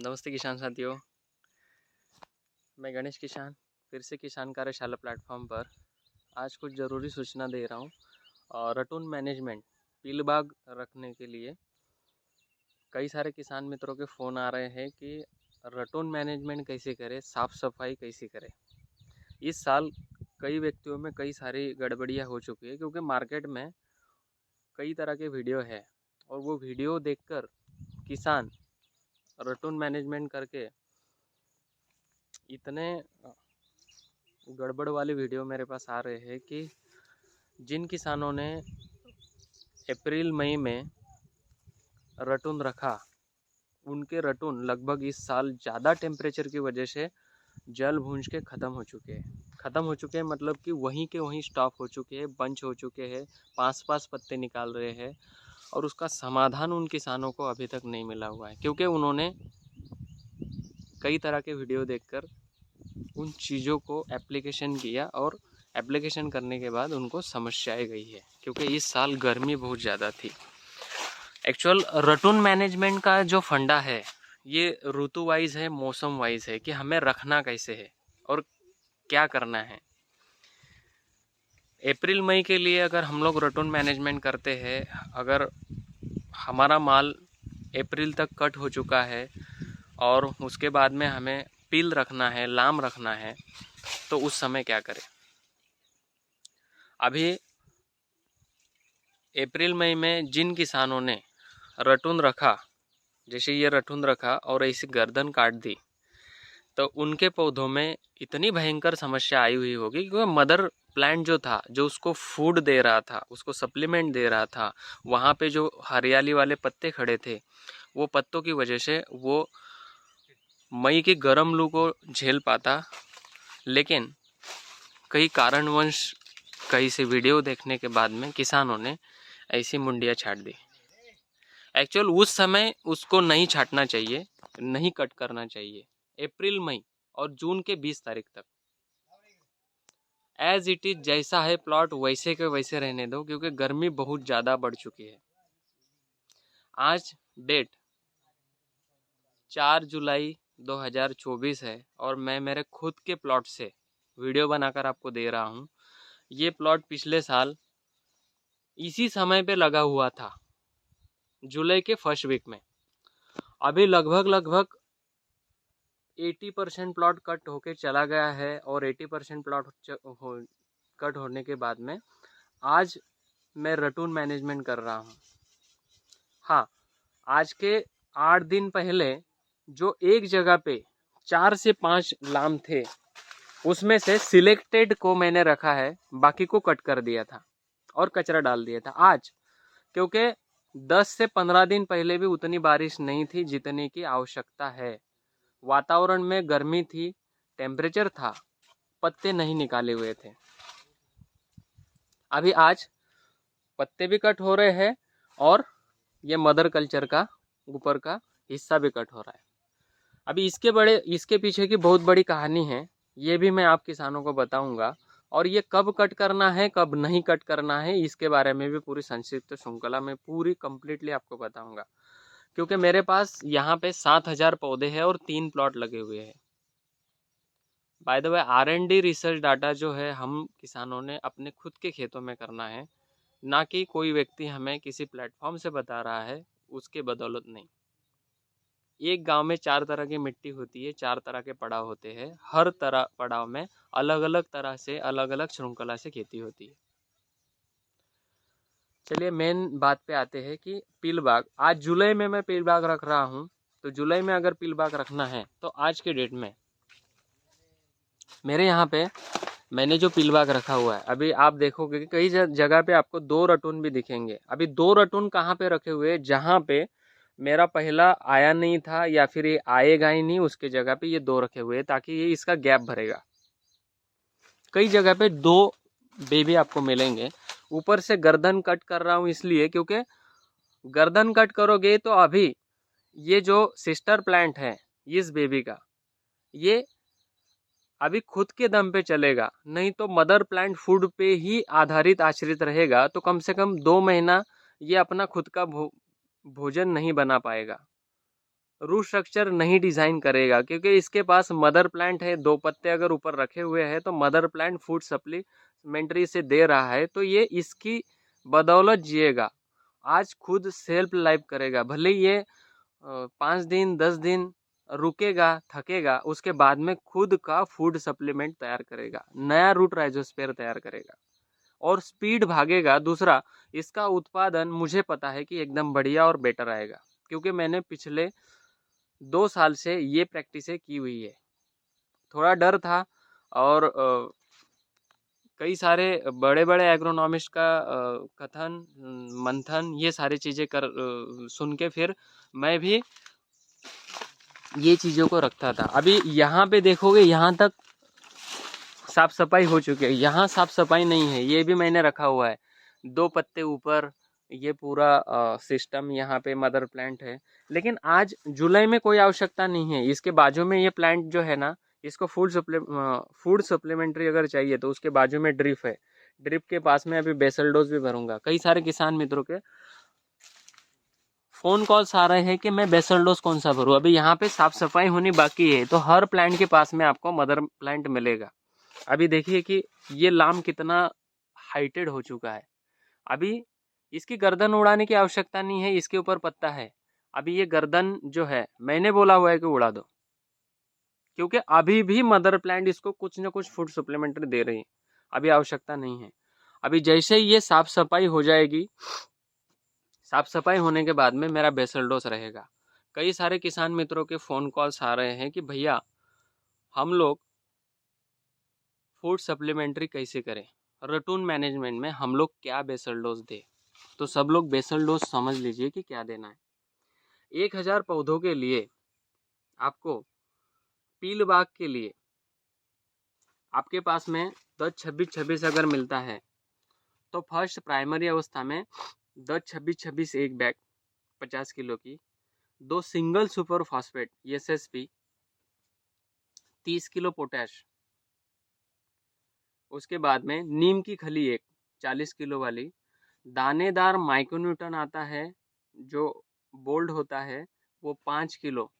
नमस्ते किसान साथियों, मैं गणेश किसान फिर से किसान कार्यशाला प्लेटफॉर्म पर आज कुछ ज़रूरी सूचना दे रहा हूँ। और रटून मैनेजमेंट पील बाग रखने के लिए कई सारे किसान मित्रों के फ़ोन आ रहे हैं कि रटून मैनेजमेंट कैसे करें, साफ़ सफाई कैसे करें। इस साल कई व्यक्तियों में कई सारी गड़बड़ियाँ हो चुकी है, क्योंकि मार्केट में कई तरह के वीडियो है और वो वीडियो देखकर किसान रटून मैनेजमेंट करके इतने गड़बड़ वाले वीडियो मेरे पास आ रहे हैं कि जिन किसानों ने अप्रैल मई में रटून रखा, उनके रटून लगभग इस साल ज़्यादा टेम्परेचर की वजह से जल भूंज के ख़त्म हो चुके हैं। मतलब कि वहीं के वहीं स्टॉप हो चुके हैं, बंच हो चुके हैं, पास पत्ते निकाल रहे हैं। और उसका समाधान उन किसानों को अभी तक नहीं मिला हुआ है, क्योंकि उन्होंने कई तरह के वीडियो देखकर उन चीज़ों को एप्लीकेशन किया और एप्लीकेशन करने के बाद उनको समस्याएं गई है, क्योंकि इस साल गर्मी बहुत ज़्यादा थी। एक्चुअल रटून मैनेजमेंट का जो फंडा है ये ऋतु वाइज है, मौसम वाइज है कि हमें रखना कैसे है और क्या करना है। अप्रैल मई के लिए अगर हम लोग रटून मैनेजमेंट करते हैं, अगर हमारा माल अप्रैल तक कट हो चुका है और उसके बाद में हमें पील रखना है, लाम रखना है, तो उस समय क्या करें। अभी अप्रैल मई में जिन किसानों ने रटून रखा, जैसे ये रटून रखा और ऐसी गर्दन काट दी, तो उनके पौधों में इतनी भयंकर समस्या आई हुई होगी, क्योंकि मदर प्लांट जो था, जो उसको फूड दे रहा था, उसको सप्लीमेंट दे रहा था, वहाँ पे जो हरियाली वाले पत्ते खड़े थे, वो पत्तों की वजह से वो मई की गर्म लू को झेल पाता। लेकिन कई कारणवश कई से वीडियो देखने के बाद में किसानों ने ऐसी मुंडियाँ छाट दी। एक्चुअल उस समय उसको नहीं छाटना चाहिए, नहीं कट करना चाहिए। अप्रैल मई और जून के 20 तारीख तक एज इट इज जैसा है प्लॉट वैसे के वैसे रहने दो, क्योंकि गर्मी बहुत ज़्यादा बढ़ चुकी है। आज डेट 4 जुलाई 2024 है और मैं मेरे खुद के प्लॉट से वीडियो बनाकर आपको दे रहा हूँ। ये प्लॉट पिछले साल इसी समय पे लगा हुआ था, जुलाई के फर्स्ट वीक में। अभी लगभग 80% प्लॉट कट होके चला गया है और 80% प्लॉट कट होने के बाद में आज मैं रटून मैनेजमेंट कर रहा हूँ। हाँ, आज के 8 दिन पहले जो एक जगह पे 4 से 5 लाम थे, उसमें से सिलेक्टेड को मैंने रखा है, बाकी को कट कर दिया था और कचरा डाल दिया था। आज क्योंकि 10 से 15 दिन पहले भी उतनी बारिश नहीं थी जितनी की आवश्यकता है। वातावरण में गर्मी थी, टेम्परेचर था, पत्ते नहीं निकाले हुए थे। अभी आज पत्ते भी कट हो रहे हैं और ये मदर कल्चर का ऊपर का हिस्सा भी कट हो रहा है। अभी इसके पीछे की बहुत बड़ी कहानी है, ये भी मैं आप किसानों को बताऊंगा। और ये कब कट करना है, कब नहीं कट करना है, इसके बारे में भी पूरी संक्षिप्त श्रृंखला में पूरी कंप्लीटली आपको बताऊंगा। क्योंकि मेरे पास यहाँ पे 7,000 पौधे हैं और 3 प्लॉट लगे हुए हैं। By the way R&D research data जो है हम किसानों ने अपने खुद के खेतों में करना है, ना कि कोई व्यक्ति हमें किसी प्लेटफॉर्म से बता रहा है उसके बदौलत नहीं। एक गांव में 4 तरह की मिट्टी होती है, 4 तरह के पड़ाव होते हैं। हर तरह पड़ाव में अलग अलग तरह से अलग अलग श्रृंखला से खेती होती है। चलिए मेन बात पे आते हैं कि पील बाग। आज जुलाई में मैं पील बाग रख रहा हूँ, तो जुलाई में अगर पील बाग रखना है तो आज के डेट में मेरे यहाँ पे मैंने जो पील बाग रखा हुआ है, अभी आप देखोगे कि कई जगह पे आपको 2 रटून भी दिखेंगे। अभी 2 रटून कहाँ पे रखे हुए हैं, जहाँ पे मेरा पहला आया नहीं था या फिर ये आएगा ही नहीं, उसके जगह पे ये 2 रखे हुए हैं, ताकि ये इसका गैप भरेगा। कई जगह पे 2 बेबी आपको मिलेंगे। ऊपर से गर्दन कट कर रहा हूँ इसलिए क्योंकि गर्दन कट करोगे तो अभी ये जो सिस्टर प्लांट है इस बेबी का, ये अभी खुद के दम पे चलेगा, नहीं तो मदर प्लांट फूड पे ही आधारित आश्रित रहेगा, तो कम से कम 2 महीना ये अपना खुद का भोजन नहीं बना पाएगा। रूट स्ट्रक्चर नहीं डिज़ाइन करेगा, क्योंकि इसके पास मदर प्लांट है, 2 पत्ते अगर ऊपर रखे हुए हैं तो मदर प्लांट फूड सप्लीमेंट्री से दे रहा है, तो ये इसकी बदौलत जिएगा। आज खुद सेल्फ लाइफ करेगा, भले ये 5 दिन 10 दिन रुकेगा, थकेगा, उसके बाद में खुद का फूड सप्लीमेंट तैयार करेगा, नया रूट राइजोस्फीयर तैयार करेगा और स्पीड भागेगा। दूसरा, इसका उत्पादन मुझे पता है कि एकदम बढ़िया और बेटर आएगा, क्योंकि मैंने पिछले 2 साल से ये प्रैक्टिसें की हुई है। थोड़ा डर था और कई सारे बड़े-बड़े एग्रोनॉमिस्ट का कथन, मंथन, ये सारी चीज़ें सुन के फिर मैं भी ये चीज़ों को रखता था। अभी यहाँ पे देखोगे, यहाँ तक साफ सफाई हो चुकी है, यहाँ साफ सफाई नहीं है, ये भी मैंने रखा हुआ है। 2 पत्ते ऊपर, ये पूरा सिस्टम यहाँ पे मदर प्लांट है। लेकिन आज जुलाई में कोई आवश्यकता नहीं है। इसके बाजू में ये प्लांट जो है ना, इसको फूड सप्लीमेंट्री अगर चाहिए तो उसके बाजू में ड्रिप है। ड्रिप के पास में अभी बेसल डोज भी भरूंगा। कई सारे किसान मित्रों के फ़ोन कॉल्स आ रहे हैं कि मैं बेसल डोज कौन सा भरूँ। अभी यहाँ पे साफ सफाई होनी बाकी है, तो हर प्लांट के पास में आपको मदर प्लांट मिलेगा। अभी देखिए कि ये लाम कितना हाइटेड हो चुका है। अभी इसकी गर्दन उड़ाने की आवश्यकता नहीं है, इसके ऊपर पत्ता है। अभी ये गर्दन जो है, मैंने बोला हुआ है कि उड़ा दो, क्योंकि अभी भी मदर प्लांट इसको कुछ ना कुछ फूड सप्लीमेंट्री दे रही है। अभी आवश्यकता नहीं है। अभी जैसे ही ये साफ सफाई हो जाएगी, साफ सफाई होने के बाद में मेरा बेसल डोज रहेगा। कई सारे किसान मित्रों के फ़ोन कॉल्स आ रहे हैं कि भैया हम लोग फूड सप्लीमेंट्री कैसे करें, रटून मैनेजमेंट में हम लोग क्या बेसल डोज दें। तो सब लोग बेसल डोज समझ लीजिए कि क्या देना है। 1000 पौधों के लिए आपको पील बाग के लिए आपके पास में 10-26-26 अगर मिलता है तो फर्स्ट प्राइमरी अवस्था में 10-26-26 एक बैग 50 किलो की, 2 single super phosphate SSP, 30 kilo potash, उसके बाद में नीम की खली एक 40 किलो वाली, दानेदार माइक्रोन्यूटन आता है जो बोल्ड होता है वो 5 किलो,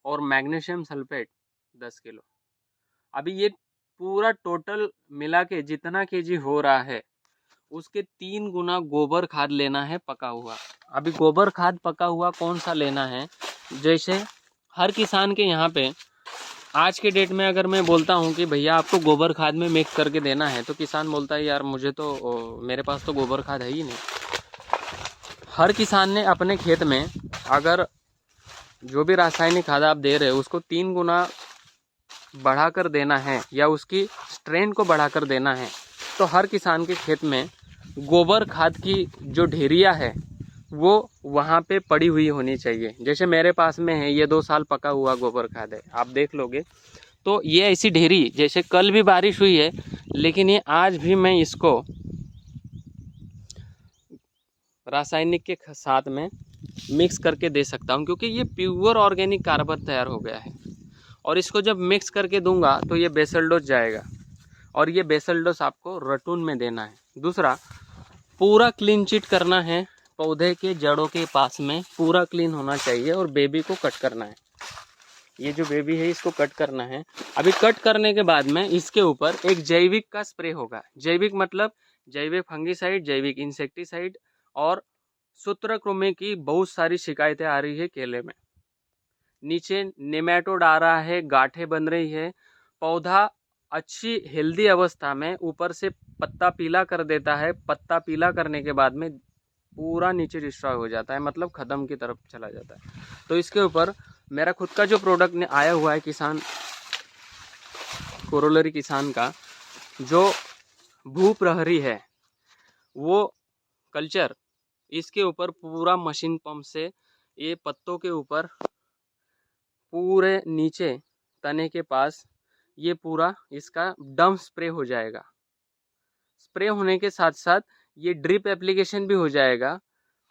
और मैग्नीशियम सल्फेट 10 किलो। अभी ये पूरा टोटल मिला के जितना केजी हो रहा है उसके 3 गुना गोबर खाद लेना है पका हुआ। अभी गोबर खाद पका हुआ कौन सा लेना है, जैसे हर किसान के यहाँ पे आज के डेट में अगर मैं बोलता हूँ कि भैया आपको गोबर खाद में मिक्स करके देना है, तो किसान बोलता है यार मुझे तो मेरे पास तो गोबर खाद है ही नहीं। हर किसान ने अपने खेत में अगर जो भी रासायनिक खाद आप दे रहे हो उसको 3 गुना बढ़ाकर देना है या उसकी स्ट्रेन को बढ़ाकर देना है, तो हर किसान के खेत में गोबर खाद की जो ढेरिया है वो वहाँ पे पड़ी हुई होनी चाहिए। जैसे मेरे पास में है, ये 2 साल पका हुआ गोबर खाद है, आप देख लोगे तो ये ऐसी ढेरी, जैसे कल भी बारिश हुई है लेकिन ये आज भी मैं इसको रासायनिक के साथ में मिक्स करके दे सकता हूँ, क्योंकि ये प्योर ऑर्गेनिक कार्बन तैयार हो गया है। और इसको जब मिक्स करके दूंगा तो ये बेसल डोज जाएगा, और ये बेसल डोज आपको रटून में देना है। दूसरा, पूरा क्लीन चिट करना है, पौधे के जड़ों के पास में पूरा क्लीन होना चाहिए, और बेबी को कट करना है। ये जो बेबी है इसको कट करना है। अभी कट करने के बाद में इसके ऊपर एक जैविक का स्प्रे होगा। जैविक मतलब जैविक फंगीसाइड, जैविक इंसेक्टिसाइड, और सूत्रकृमि की बहुत सारी शिकायतें आ रही है केले में। नीचे नेमेटोड आ रहा है, गांठें बन रही है, पौधा अच्छी हेल्दी अवस्था में ऊपर से पत्ता पीला कर देता है। पत्ता पीला करने के बाद में पूरा नीचे डिस्ट्रॉय हो जाता है, मतलब ख़त्म की तरफ चला जाता है। तो इसके ऊपर मेरा खुद का जो प्रोडक्ट आया हुआ है किसान कोरोलरी किसान का, जो भू प्रहरी है वो कल्चर, इसके ऊपर पूरा मशीन पंप से ये पत्तों के ऊपर पूरे नीचे तने के पास ये पूरा इसका डंप स्प्रे हो जाएगा। स्प्रे होने के साथ साथ ये ड्रिप एप्लीकेशन भी हो जाएगा,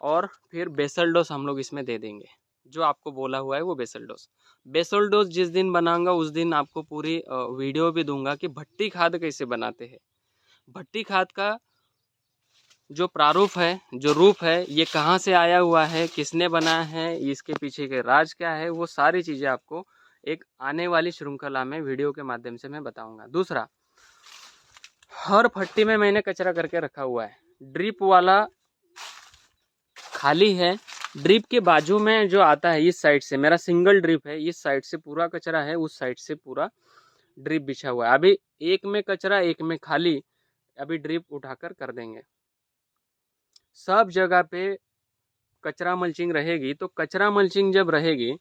और फिर बेसल डोज हम लोग इसमें दे देंगे। जो आपको बोला हुआ है वो बेसल डोज जिस दिन बनाऊंगा उस दिन आपको पूरी वीडियो भी दूंगा कि भट्टी खाद कैसे बनाते हैं। भट्टी खाद का जो प्रारूप है, जो रूप है, ये कहाँ से आया हुआ है, किसने बनाया है, इसके पीछे के राज क्या है, वो सारी चीज़ें आपको एक आने वाली श्रृंखला में वीडियो के माध्यम से मैं बताऊंगा। दूसरा, हर फट्टी में मैंने कचरा करके रखा हुआ है। ड्रिप वाला खाली है, ड्रिप के बाजू में जो आता है इस साइड से, मेरा सिंगल ड्रिप है, इस साइड से पूरा कचरा है, उस साइड से पूरा ड्रिप बिछा हुआ है। अभी एक में कचरा, एक में खाली, अभी ड्रिप उठाकर कर देंगे। सब जगह पे कचरा मल्चिंग रहेगी, तो कचरा मल्चिंग जब रहेगी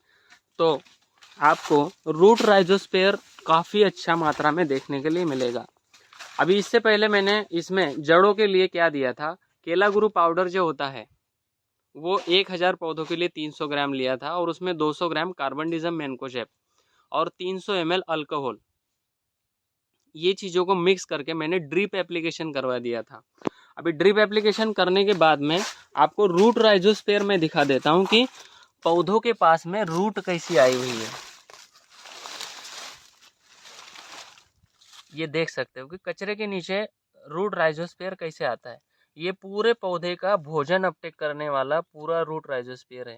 तो आपको रूट राइजोस्फीयर काफ़ी अच्छा मात्रा में देखने के लिए मिलेगा। अभी इससे पहले मैंने इसमें जड़ों के लिए क्या दिया था, केला गुरु पाउडर जो होता है वो 1000 पौधों के लिए 300 ग्राम लिया था, और उसमें 200 ग्राम कार्बनडिज़म मैनकोजेब और 300 ml अल्कोहल, ये चीज़ों को मिक्स करके मैंने ड्रिप एप्लीकेशन करवा दिया था। अभी ड्रिप एप्लीकेशन करने के बाद में आपको रूट राइजोस्फीयर में दिखा देता हूँ कि पौधों के पास में रूट कैसी आई हुई है। ये देख सकते हो कि कचरे के नीचे रूट राइजोस्फीयर कैसे आता है। ये पूरे पौधे का भोजन अपटेक करने वाला पूरा रूट राइजोस्फीयर है।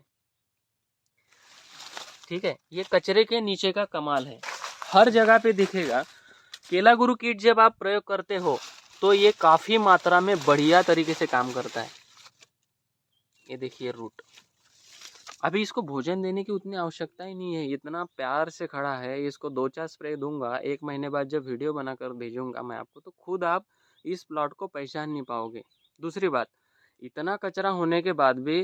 ठीक है, ये कचरे के नीचे का कमाल है, हर जगह पे दिखेगा। केला गुरु किट जब आप प्रयोग करते हो तो ये काफ़ी मात्रा में बढ़िया तरीके से काम करता है। ये देखिए रूट, अभी इसको भोजन देने की उतनी आवश्यकता ही नहीं है, इतना प्यार से खड़ा है। इसको 2-4 स्प्रे दूंगा, 1 महीने बाद जब वीडियो बनाकर भेजूंगा मैं आपको, तो खुद आप इस प्लॉट को पहचान नहीं पाओगे। दूसरी बात, इतना कचरा होने के बाद भी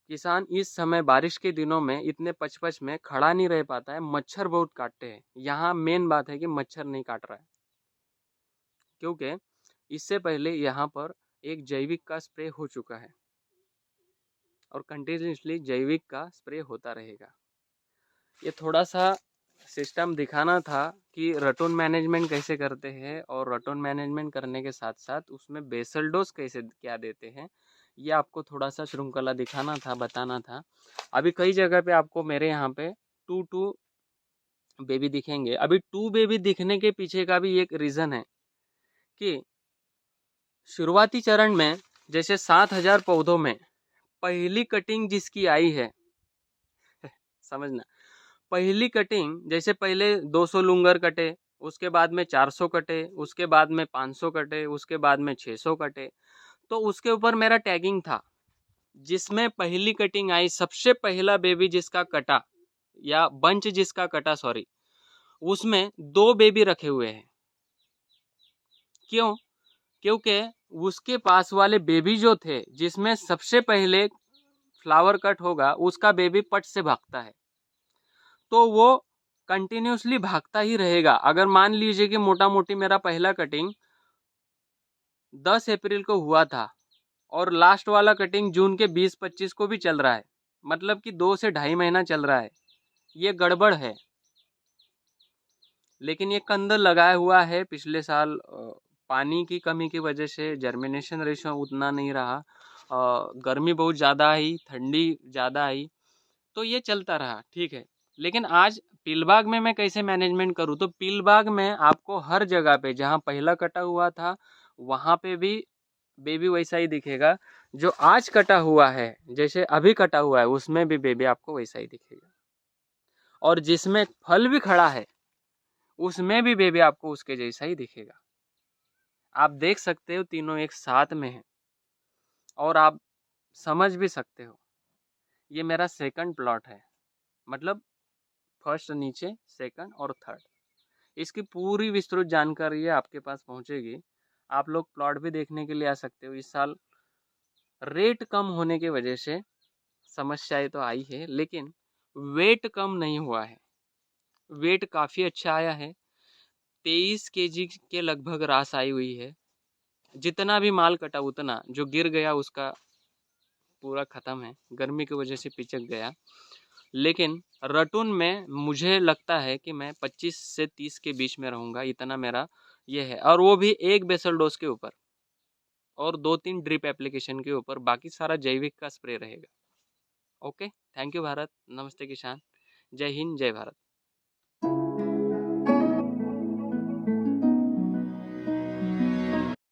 किसान इस समय बारिश के दिनों में इतने पच में खड़ा नहीं रह पाता है, मच्छर बहुत काटते हैं। यहाँ मेन बात है कि मच्छर नहीं काट रहा है, क्योंकि इससे पहले यहाँ पर एक जैविक का स्प्रे हो चुका है और कंटिन्यूसली जैविक का स्प्रे होता रहेगा। ये थोड़ा सा सिस्टम दिखाना था कि रटोन मैनेजमेंट कैसे करते हैं, और रटोन मैनेजमेंट करने के साथ साथ उसमें बेसल डोज कैसे क्या देते हैं, ये आपको थोड़ा सा श्रृंखला दिखाना था, बताना था। अभी कई जगह पे आपको मेरे यहाँ पे 2 बेबी दिखेंगे। अभी 2 बेबी दिखने के पीछे का भी एक रीज़न है कि शुरुआती चरण में जैसे 7000 पौधों में पहली कटिंग जिसकी आई है समझना, पहली कटिंग जैसे पहले 200 लूंगर कटे, उसके बाद में 400 कटे, उसके बाद में 500 कटे, उसके बाद में 600 कटे, तो उसके ऊपर मेरा टैगिंग था। जिसमें पहली कटिंग आई, सबसे पहला बेबी जिसका कटा या बंच जिसका कटा, सॉरी, उसमें 2 बेबी रखे हुए हैं। क्यों? क्योंकि उसके पास वाले बेबी जो थे, जिसमें सबसे पहले फ्लावर कट होगा, उसका बेबी पट से भागता है, तो वो कंटिन्यूसली भागता ही रहेगा। अगर मान लीजिए कि मोटा मोटी मेरा पहला कटिंग 10 अप्रैल को हुआ था और लास्ट वाला कटिंग जून के 20-25 को भी चल रहा है, मतलब कि 2 से 2.5 महीना चल रहा है, ये गड़बड़ है। लेकिन ये कंद लगाया हुआ है पिछले साल, पानी की कमी की वजह से जर्मिनेशन रेशो उतना नहीं रहा, गर्मी बहुत ज़्यादा आई, ठंडी ज़्यादा आई, तो ये चलता रहा, ठीक है। लेकिन आज पीलबाग में मैं कैसे मैनेजमेंट करूँ, तो पीलबाग में आपको हर जगह पे जहाँ पहला कटा हुआ था वहाँ पे भी बेबी वैसा ही दिखेगा, जो आज कटा हुआ है जैसे अभी कटा हुआ है उसमें भी बेबी आपको वैसा ही दिखेगा, और जिसमें फल भी खड़ा है उसमें भी बेबी आपको उसके जैसा ही दिखेगा। आप देख सकते हो तीनों एक साथ में है, और आप समझ भी सकते हो। ये मेरा सेकंड प्लॉट है, मतलब फर्स्ट नीचे, सेकंड और थर्ड। इसकी पूरी विस्तृत जानकारी आपके पास पहुंचेगी। आप लोग प्लॉट भी देखने के लिए आ सकते हो। इस साल रेट कम होने की वजह से समस्याएं तो आई है, लेकिन वेट कम नहीं हुआ है। वेट काफ़ी अच्छा आया है, 23 kg के लगभग रास आई हुई है। जितना भी माल कटा उतना जो गिर गया उसका पूरा ख़त्म है, गर्मी की वजह से पिचक गया। लेकिन रटून में मुझे लगता है कि मैं 25 से 30 के बीच में रहूँगा, इतना मेरा ये है, और वो भी एक बेसल डोज के ऊपर और 2-3 ड्रिप एप्लीकेशन के ऊपर, बाकी सारा जैविक का स्प्रे रहेगा। ओके, थैंक यू भारत, नमस्ते किसान, जय हिंद, जय भारत।